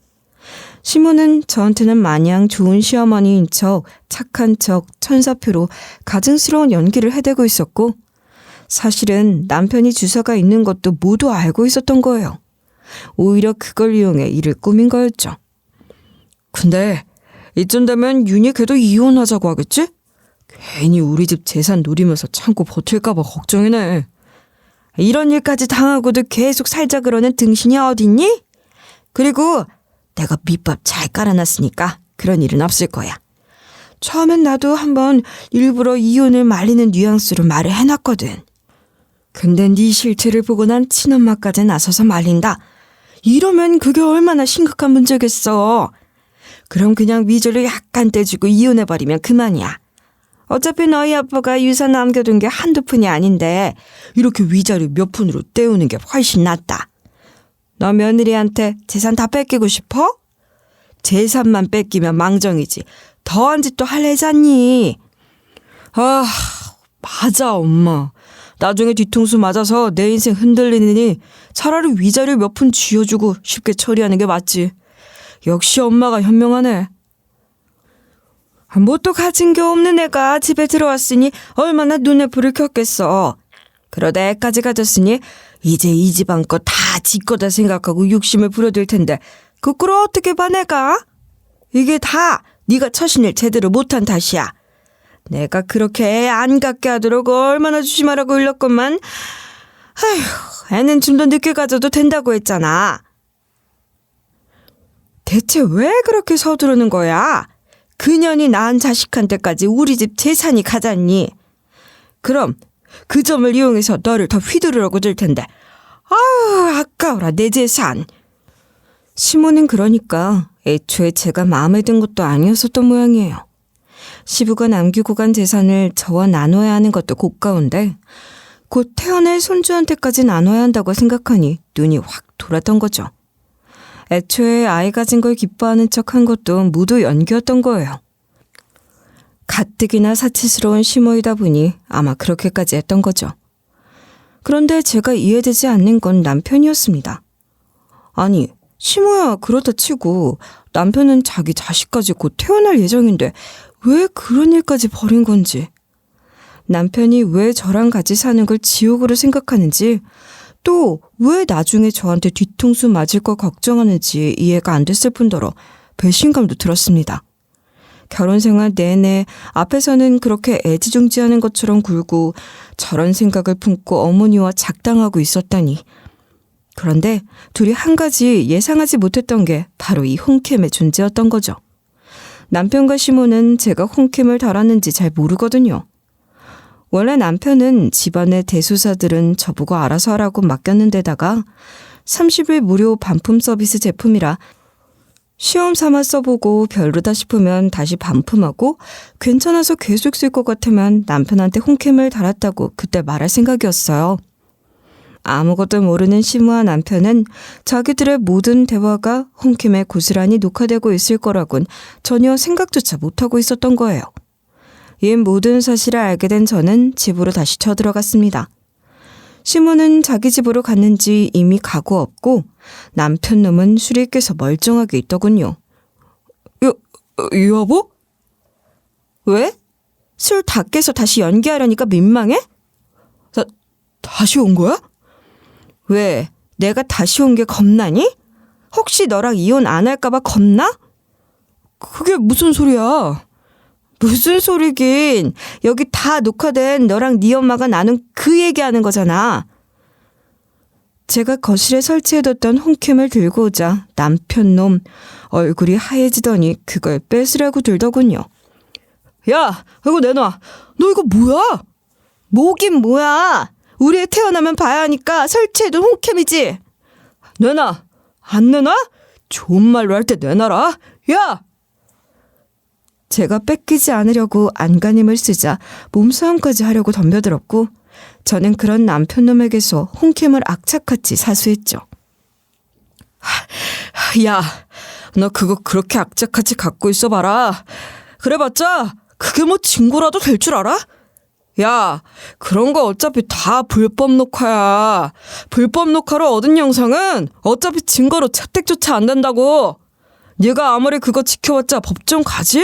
시모는 저한테는 마냥 좋은 시어머니인 척, 착한 척, 천사표로 가증스러운 연기를 해대고 있었고 사실은 남편이 주사가 있는 것도 모두 알고 있었던 거예요. 오히려 그걸 이용해 일을 꾸민 거였죠. 근데 이쯤 되면 윤희 걔도 이혼하자고 하겠지? 괜히 우리 집 재산 노리면서 참고 버틸까봐 걱정이네. 이런 일까지 당하고도 계속 살자 그러는 등신이 어딨니? 그리고 내가 밑밥 잘 깔아놨으니까 그런 일은 없을 거야. 처음엔 나도 한번 일부러 이혼을 말리는 뉘앙스로 말을 해놨거든. 근데 네 실체를 보고 난 친엄마까지 나서서 말린다. 이러면 그게 얼마나 심각한 문제겠어. 그럼 그냥 위조를 약간 떼주고 이혼해버리면 그만이야. 어차피 너희 아빠가 유산 남겨둔 게 한두 푼이 아닌데 이렇게 위자료 몇 푼으로 때우는 게 훨씬 낫다. 너 며느리한테 재산 다 뺏기고 싶어? 재산만 뺏기면 망정이지. 더한 짓도 할래잖니. 맞아 엄마. 나중에 뒤통수 맞아서 내 인생 흔들리느니 차라리 위자료 몇 푼 쥐어주고 쉽게 처리하는 게 맞지. 역시 엄마가 현명하네. 뭣도 가진 게 없는 애가 집에 들어왔으니 얼마나 눈에 불을 켰겠어. 그러다 애까지 가졌으니 이제 이 집안 거 다 지 거다 생각하고 욕심을 부려들 텐데 그걸 어떻게 봐 내가? 이게 다 네가 처신을 제대로 못한 탓이야. 내가 그렇게 애 안 갖게 하도록 얼마나 조심하라고 일렀건만. 아휴, 애는 좀 더 늦게 가져도 된다고 했잖아. 대체 왜 그렇게 서두르는 거야? 그년이 낳은 자식한테까지 우리 집 재산이 가잖니. 그럼 그 점을 이용해서 너를 더 휘두르려고 들 텐데. 아우 아까워라 내 재산. 시모는 그러니까 애초에 제가 마음에 든 것도 아니었었던 모양이에요. 시부가 남기고 간 재산을 저와 나눠야 하는 것도 고가운데 곧 태어날 손주한테까지 나눠야 한다고 생각하니 눈이 확 돌았던 거죠. 애초에 아이 가진 걸 기뻐하는 척한 것도 모두 연기였던 거예요. 가뜩이나 사치스러운 시모이다 보니 아마 그렇게까지 했던 거죠. 그런데 제가 이해되지 않는 건 남편이었습니다. 아니, 시모야 그렇다 치고 남편은 자기 자식까지 곧 태어날 예정인데 왜 그런 일까지 벌인 건지. 남편이 왜 저랑 같이 사는 걸 지옥으로 생각하는지 또 왜 나중에 저한테 뒤통수 맞을 걸 걱정하는지 이해가 안 됐을 뿐더러 배신감도 들었습니다. 결혼 생활 내내 앞에서는 그렇게 애지중지하는 것처럼 굴고 저런 생각을 품고 어머니와 작당하고 있었다니. 그런데 둘이 한 가지 예상하지 못했던 게 바로 이 홍캠의 존재였던 거죠. 남편과 시모는 제가 홍캠을 달았는지 잘 모르거든요. 원래 남편은 집안의 대소사들은 저보고 알아서 하라고 맡겼는데다가 30일 무료 반품 서비스 제품이라 시험 삼아 써보고 별로다 싶으면 다시 반품하고 괜찮아서 계속 쓸 것 같으면 남편한테 홍캠을 달았다고 그때 말할 생각이었어요. 아무것도 모르는 시무와 남편은 자기들의 모든 대화가 홍캠에 고스란히 녹화되고 있을 거라곤 전혀 생각조차 못하고 있었던 거예요. 이 모든 사실을 알게 된 저는 집으로 다시 쳐들어갔습니다. 시모는 자기 집으로 갔는지 이미 가고 없고 남편 놈은 술이 깨서 멀쩡하게 있더군요. 여보? 왜? 술 다 깨서 다시 연기하려니까 민망해? 다시 온 거야? 왜? 내가 다시 온 게 겁나니? 혹시 너랑 이혼 안 할까봐 겁나? 그게 무슨 소리야? 무슨 소리긴. 여기 다 녹화된 너랑 네 엄마가 나눈 그 얘기하는 거잖아. 제가 거실에 설치해뒀던 홈캠을 들고 오자 남편 놈 얼굴이 하얘지더니 그걸 뺏으라고 들더군요. 야, 이거 내놔. 너 이거 뭐야? 뭐긴 뭐야. 우리 애 태어나면 봐야 하니까 설치해둔 홈캠이지. 내놔. 안 내놔? 좋은 말로 할 때 내놔라. 야! 제가 뺏기지 않으려고 안간힘을 쓰자 몸싸움까지 하려고 덤벼들었고 저는 그런 남편놈에게서 홍캠을 악착같이 사수했죠. 야, 너 그거 그렇게 악착같이 갖고 있어봐라. 그래봤자 그게 뭐 증거라도 될 줄 알아? 야, 그런 거 어차피 다 불법 녹화야. 불법 녹화로 얻은 영상은 어차피 증거로 채택조차 안 된다고. 네가 아무리 그거 지켜봤자 법정 가지?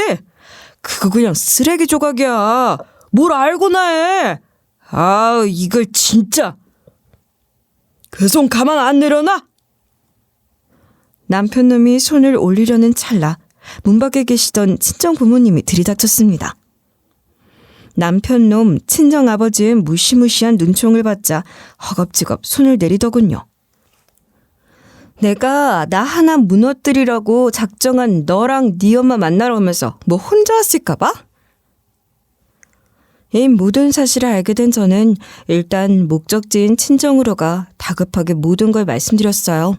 그거 그냥 쓰레기 조각이야. 뭘 알고나 해. 아, 이걸 진짜. 그 손 가만 안 내려놔? 남편놈이 손을 올리려는 찰나 문 밖에 계시던 친정 부모님이 들이닥쳤습니다. 남편놈 친정아버지의 무시무시한 눈총을 받자 허겁지겁 손을 내리더군요. 내가 나 하나 무너뜨리라고 작정한 너랑 네 엄마 만나러 오면서 뭐 혼자 왔을까 봐? 이 모든 사실을 알게 된 저는 일단 목적지인 친정으로 가 다급하게 모든 걸 말씀드렸어요.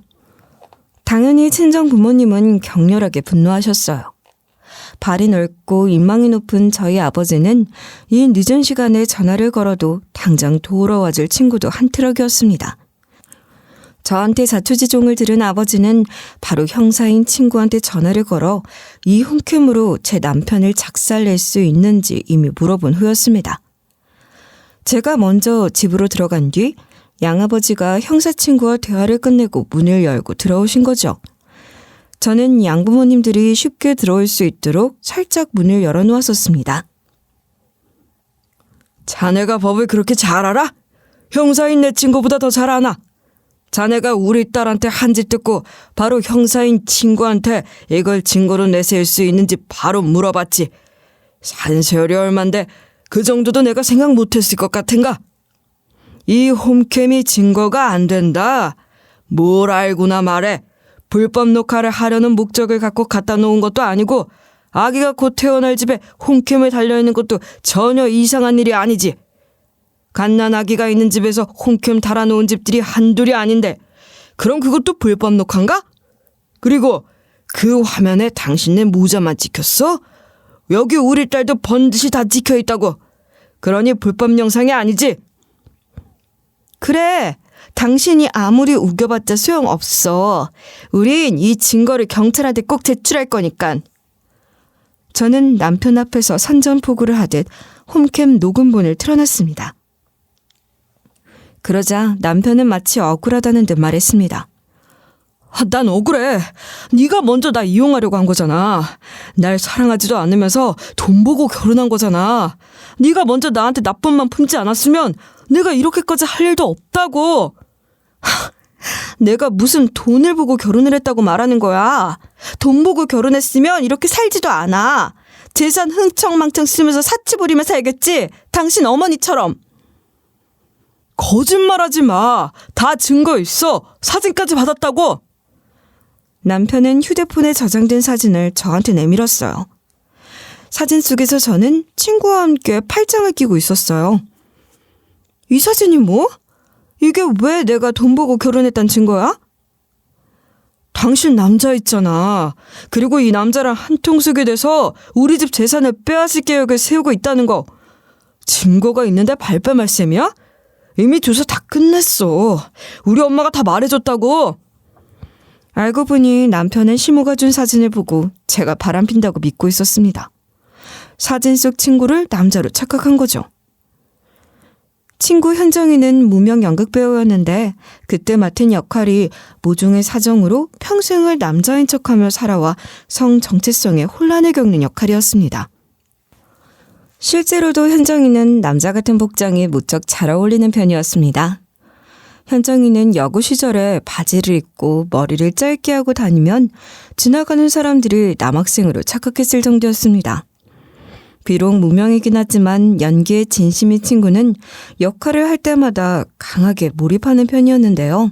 당연히 친정 부모님은 격렬하게 분노하셨어요. 발이 넓고 인망이 높은 저희 아버지는 이 늦은 시간에 전화를 걸어도 당장 도우러 와줄 친구도 한 트럭이었습니다. 저한테 자초지종을 들은 아버지는 바로 형사인 친구한테 전화를 걸어 이 홍캠으로 제 남편을 작살낼 수 있는지 이미 물어본 후였습니다. 제가 먼저 집으로 들어간 뒤 양아버지가 형사 친구와 대화를 끝내고 문을 열고 들어오신 거죠. 저는 양부모님들이 쉽게 들어올 수 있도록 살짝 문을 열어놓았었습니다. 자네가 법을 그렇게 잘 알아? 형사인 내 친구보다 더 잘 아나? 자네가 우리 딸한테 한 짓 듣고 바로 형사인 친구한테 이걸 증거로 내세울 수 있는지 바로 물어봤지. 산세월이 얼만데 그 정도도 내가 생각 못했을 것 같은가? 이 홈캠이 증거가 안 된다. 뭘 알고나 말해. 불법 녹화를 하려는 목적을 갖고 갖다 놓은 것도 아니고 아기가 곧 태어날 집에 홈캠을 달려있는 것도 전혀 이상한 일이 아니지. 갓난 아기가 있는 집에서 홈캠 달아놓은 집들이 한둘이 아닌데 그럼 그것도 불법 녹화인가? 그리고 그 화면에 당신네 모자만 찍혔어? 여기 우리 딸도 번듯이 다 찍혀있다고. 그러니 불법 영상이 아니지? 그래, 당신이 아무리 우겨봤자 소용없어. 우린 이 증거를 경찰한테 꼭 제출할 거니까. 저는 남편 앞에서 선전포고를 하듯 홈캠 녹음본을 틀어놨습니다. 그러자 남편은 마치 억울하다는 듯 말했습니다. 난 억울해. 네가 먼저 나 이용하려고 한 거잖아. 날 사랑하지도 않으면서 돈 보고 결혼한 거잖아. 네가 먼저 나한테 나쁜 맘 품지 않았으면 내가 이렇게까지 할 일도 없다고. 내가 무슨 돈을 보고 결혼을 했다고 말하는 거야. 돈 보고 결혼했으면 이렇게 살지도 않아. 재산 흥청망청 쓰면서 사치 부리며 살겠지? 당신 어머니처럼. 거짓말하지 마. 다 증거 있어. 사진까지 받았다고. 남편은 휴대폰에 저장된 사진을 저한테 내밀었어요. 사진 속에서 저는 친구와 함께 팔짱을 끼고 있었어요. 이 사진이 뭐? 이게 왜 내가 돈 보고 결혼했단 증거야? 당신 남자 있잖아. 그리고 이 남자랑 한통속이 돼서 우리 집 재산을 빼앗을 계획을 세우고 있다는 거. 증거가 있는데 발뺌할 셈이야? 이미 조사 다 끝냈어. 우리 엄마가 다 말해줬다고. 알고 보니 남편은 시모가 준 사진을 보고 제가 바람핀다고 믿고 있었습니다. 사진 속 친구를 남자로 착각한 거죠. 친구 현정이는 무명 연극배우였는데 그때 맡은 역할이 모종의 사정으로 평생을 남자인 척하며 살아와 성 정체성에 혼란을 겪는 역할이었습니다. 실제로도 현정이는 남자 같은 복장이 무척 잘 어울리는 편이었습니다. 현정이는 여고 시절에 바지를 입고 머리를 짧게 하고 다니면 지나가는 사람들이 남학생으로 착각했을 정도였습니다. 비록 무명이긴 하지만 연기에 진심인 친구는 역할을 할 때마다 강하게 몰입하는 편이었는데요.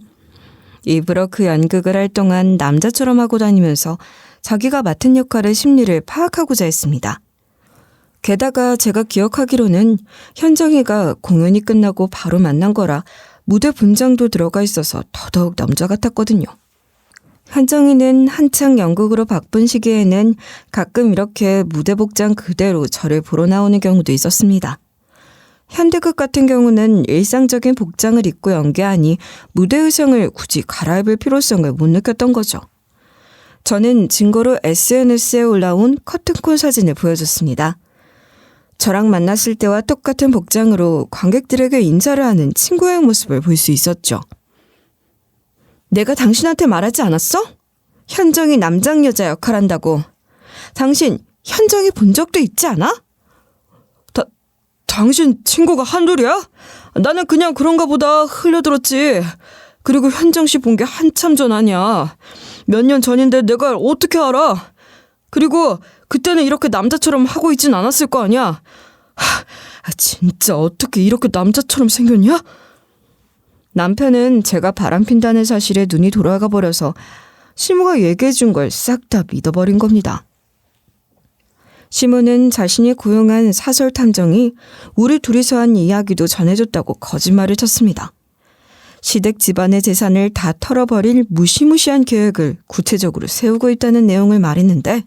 일부러 그 연극을 할 동안 남자처럼 하고 다니면서 자기가 맡은 역할의 심리를 파악하고자 했습니다. 게다가 제가 기억하기로는 현정이가 공연이 끝나고 바로 만난 거라 무대 분장도 들어가 있어서 더더욱 남자 같았거든요. 현정이는 한창 연극으로 바쁜 시기에는 가끔 이렇게 무대 복장 그대로 저를 보러 나오는 경우도 있었습니다. 현대극 같은 경우는 일상적인 복장을 입고 연기하니 무대 의상을 굳이 갈아입을 필요성을 못 느꼈던 거죠. 저는 증거로 SNS에 올라온 커튼콜 사진을 보여줬습니다. 저랑 만났을 때와 똑같은 복장으로 관객들에게 인사를 하는 친구의 모습을 볼 수 있었죠. 내가 당신한테 말하지 않았어? 현정이 남장 여자 역할한다고. 당신 현정이 본 적도 있지 않아? 당신 친구가 한둘이야? 나는 그냥 그런가 보다 흘려들었지. 그리고 현정 씨 본 게 한참 전 아니야. 몇 년 전인데 내가 어떻게 알아? 그리고 그때는 이렇게 남자처럼 하고 있진 않았을 거 아니야. 진짜 어떻게 이렇게 남자처럼 생겼냐? 남편은 제가 바람핀다는 사실에 눈이 돌아가 버려서 시모가 얘기해 준 걸 싹 다 믿어버린 겁니다. 시모는 자신이 고용한 사설 탐정이 우리 둘이서 한 이야기도 전해줬다고 거짓말을 쳤습니다. 시댁 집안의 재산을 다 털어버릴 무시무시한 계획을 구체적으로 세우고 있다는 내용을 말했는데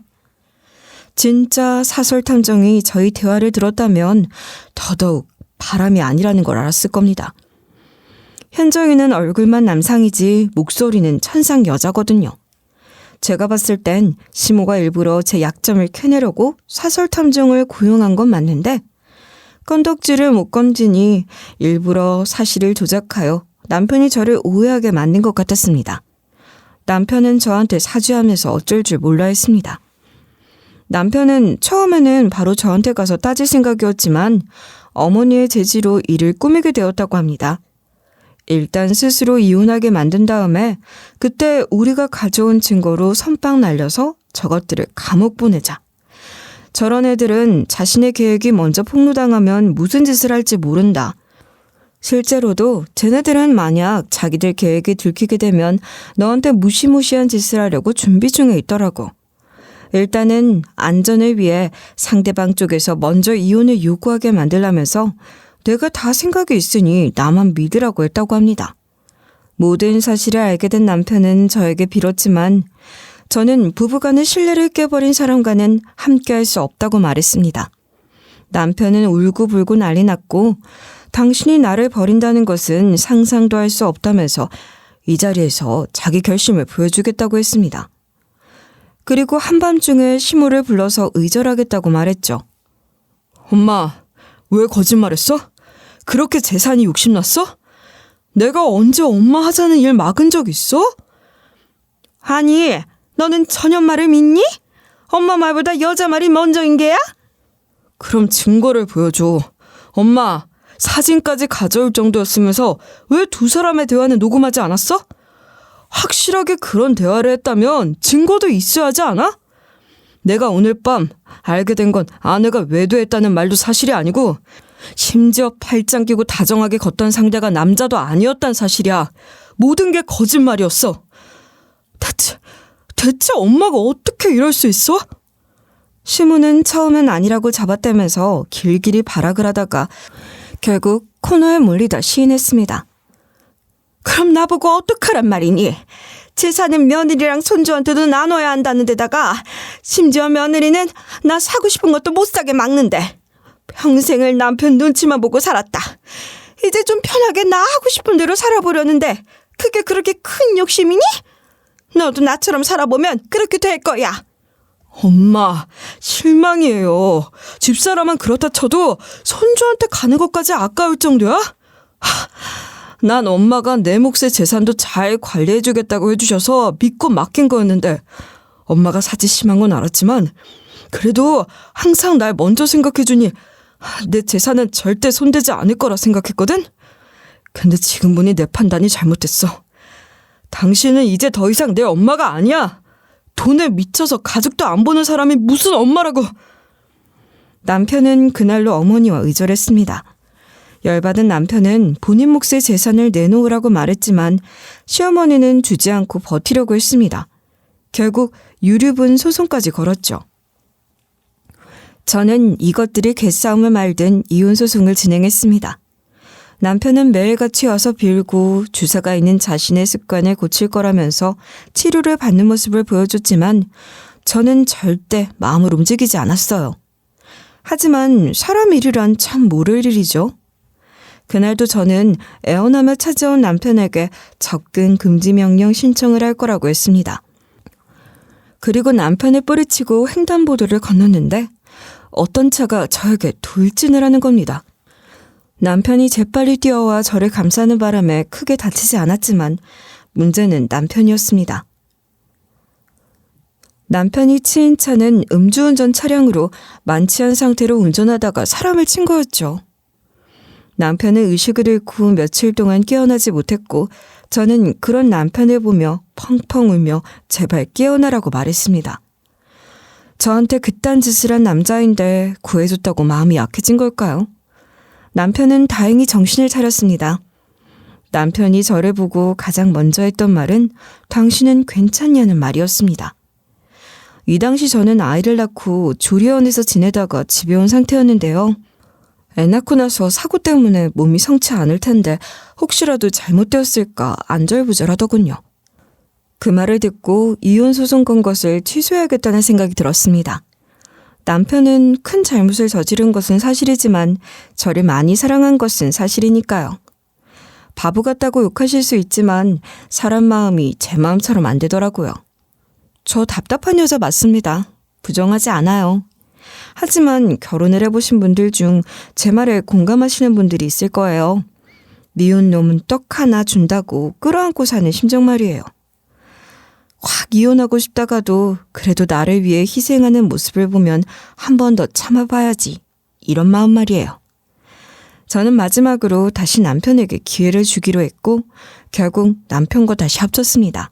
진짜 사설 탐정이 저희 대화를 들었다면 더더욱 바람이 아니라는 걸 알았을 겁니다. 현정이는 얼굴만 남상이지 목소리는 천상 여자거든요. 제가 봤을 땐 시모가 일부러 제 약점을 캐내려고 사설 탐정을 고용한 건 맞는데 건덕지를 못 건지니 일부러 사실을 조작하여 남편이 저를 오해하게 만든 것 같았습니다. 남편은 저한테 사죄하면서 어쩔 줄 몰라 했습니다. 남편은 처음에는 바로 저한테 가서 따질 생각이었지만 어머니의 제지로 일을 꾸미게 되었다고 합니다. 일단 스스로 이혼하게 만든 다음에 그때 우리가 가져온 증거로 선빵 날려서 저것들을 감옥 보내자. 저런 애들은 자신의 계획이 먼저 폭로당하면 무슨 짓을 할지 모른다. 실제로도 쟤네들은 만약 자기들 계획이 들키게 되면 너한테 무시무시한 짓을 하려고 준비 중에 있더라고. 일단은 안전을 위해 상대방 쪽에서 먼저 이혼을 요구하게 만들라면서 내가 다 생각이 있으니 나만 믿으라고 했다고 합니다. 모든 사실을 알게 된 남편은 저에게 빌었지만 저는 부부간의 신뢰를 깨버린 사람과는 함께할 수 없다고 말했습니다. 남편은 울고불고 난리 났고 당신이 나를 버린다는 것은 상상도 할 수 없다면서 이 자리에서 자기 결심을 보여주겠다고 했습니다. 그리고 한밤중에 시모를 불러서 의절하겠다고 말했죠. 엄마, 왜 거짓말했어? 그렇게 재산이 욕심났어? 내가 언제 엄마 하자는 일 막은 적 있어? 아니, 너는 전현 말을 믿니? 엄마 말보다 여자 말이 먼저인 게야? 그럼 증거를 보여줘. 엄마, 사진까지 가져올 정도였으면서 왜 두 사람의 대화는 녹음하지 않았어? 확실하게 그런 대화를 했다면 증거도 있어야 하지 않아? 내가 오늘 밤 알게 된 건 아내가 외도했다는 말도 사실이 아니고 심지어 팔짱 끼고 다정하게 걷던 상대가 남자도 아니었단 사실이야. 모든 게 거짓말이었어. 대체 엄마가 어떻게 이럴 수 있어? 시무는 처음엔 아니라고 잡아떼면서 길길이 발악을 하다가 결국 코너에 몰리다 시인했습니다. 그럼 나보고 어떡하란 말이니? 재산은 며느리랑 손주한테도 나눠야 한다는 데다가 심지어 며느리는 나 사고 싶은 것도 못 사게 막는데 평생을 남편 눈치만 보고 살았다. 이제 좀 편하게 나 하고 싶은 대로 살아보려는데 그게 그렇게 큰 욕심이니? 너도 나처럼 살아보면 그렇게 될 거야. 엄마, 실망이에요. 집사람은 그렇다 쳐도 손주한테 가는 것까지 아까울 정도야? 난 엄마가 내 몫의 재산도 잘 관리해주겠다고 해주셔서 믿고 맡긴 거였는데 엄마가 사지 심한 건 알았지만 그래도 항상 날 먼저 생각해주니 내 재산은 절대 손대지 않을 거라 생각했거든? 근데 지금 보니 내 판단이 잘못됐어. 당신은 이제 더 이상 내 엄마가 아니야. 돈에 미쳐서 가족도 안 보는 사람이 무슨 엄마라고. 남편은 그날로 어머니와 의절했습니다. 열받은 남편은 본인 몫의 재산을 내놓으라고 말했지만 시어머니는 주지 않고 버티려고 했습니다. 결국 유류분 소송까지 걸었죠. 저는 이것들이 개싸움을 말든 이혼소송을 진행했습니다. 남편은 매일같이 와서 빌고 주사가 있는 자신의 습관을 고칠 거라면서 치료를 받는 모습을 보여줬지만 저는 절대 마음을 움직이지 않았어요. 하지만 사람 일이란 참 모를 일이죠. 그날도 저는 애원하며 찾아온 남편에게 접근 금지 명령 신청을 할 거라고 했습니다. 그리고 남편을 뿌리치고 횡단보도를 건넜는데 어떤 차가 저에게 돌진을 하는 겁니다. 남편이 재빨리 뛰어와 저를 감싸는 바람에 크게 다치지 않았지만 문제는 남편이었습니다. 남편이 치인 차는 음주운전 차량으로 만취한 상태로 운전하다가 사람을 친 거였죠. 남편은 의식을 잃고 며칠 동안 깨어나지 못했고 저는 그런 남편을 보며 펑펑 울며 제발 깨어나라고 말했습니다. 저한테 그딴 짓을 한 남자인데 구해줬다고 마음이 약해진 걸까요? 남편은 다행히 정신을 차렸습니다. 남편이 저를 보고 가장 먼저 했던 말은 당신은 괜찮냐는 말이었습니다. 이 당시 저는 아이를 낳고 조리원에서 지내다가 집에 온 상태였는데요. 애 낳고 나서 사고 때문에 몸이 성치 않을 텐데 혹시라도 잘못되었을까 안절부절하더군요. 그 말을 듣고 이혼소송 건 것을 취소해야겠다는 생각이 들었습니다. 남편은 큰 잘못을 저지른 것은 사실이지만 저를 많이 사랑한 것은 사실이니까요. 바보 같다고 욕하실 수 있지만 사람 마음이 제 마음처럼 안 되더라고요. 저 답답한 여자 맞습니다. 부정하지 않아요. 하지만 결혼을 해보신 분들 중 제 말에 공감하시는 분들이 있을 거예요. 미운 놈은 떡 하나 준다고 끌어안고 사는 심정 말이에요. 확 이혼하고 싶다가도 그래도 나를 위해 희생하는 모습을 보면 한 번 더 참아봐야지. 이런 마음 말이에요. 저는 마지막으로 다시 남편에게 기회를 주기로 했고 결국 남편과 다시 합쳤습니다.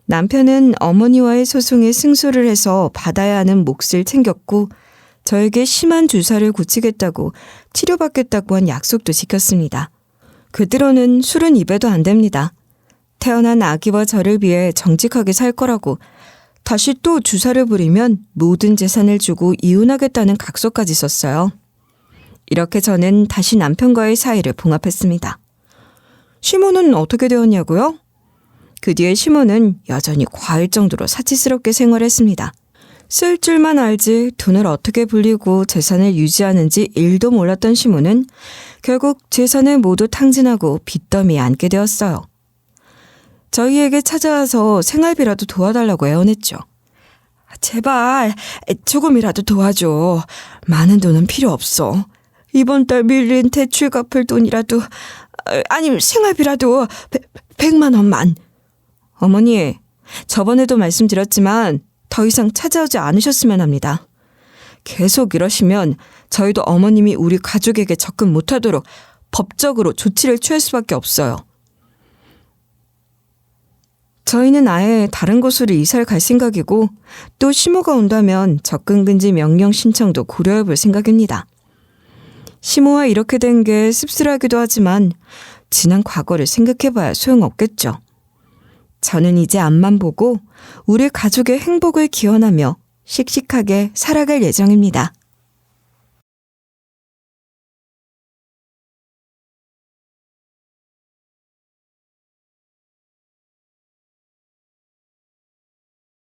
남편은 어머니와의 소송에 승소를 해서 받아야 하는 몫을 챙겼고 저에게 심한 주사를 고치겠다고 치료받겠다고 한 약속도 지켰습니다. 그 뒤로는 술은 입에도 안 됩니다. 태어난 아기와 저를 위해 정직하게 살 거라고 다시 또 주사를 부리면 모든 재산을 주고 이혼하겠다는 각서까지 썼어요. 이렇게 저는 다시 남편과의 사이를 봉합했습니다. 시모는 어떻게 되었냐고요? 그 뒤에 시모는 여전히 과할 정도로 사치스럽게 생활했습니다. 쓸 줄만 알지 돈을 어떻게 불리고 재산을 유지하는지 1도 몰랐던 시모는 결국 재산을 모두 탕진하고 빚더미에 앉게 되었어요. 저희에게 찾아와서 생활비라도 도와달라고 애원했죠. 제발 조금이라도 도와줘. 많은 돈은 필요 없어. 이번 달 밀린 대출 갚을 돈이라도 아니면 생활비라도 100만 원만. 어머니, 저번에도 말씀드렸지만 더 이상 찾아오지 않으셨으면 합니다. 계속 이러시면 저희도 어머님이 우리 가족에게 접근 못하도록 법적으로 조치를 취할 수밖에 없어요. 저희는 아예 다른 곳으로 이사를 갈 생각이고 또 시모가 온다면 접근금지 명령 신청도 고려해 볼 생각입니다. 시모와 이렇게 된 게 씁쓸하기도 하지만 지난 과거를 생각해봐야 소용없겠죠. 저는 이제 앞만 보고 우리 가족의 행복을 기원하며 씩씩하게 살아갈 예정입니다.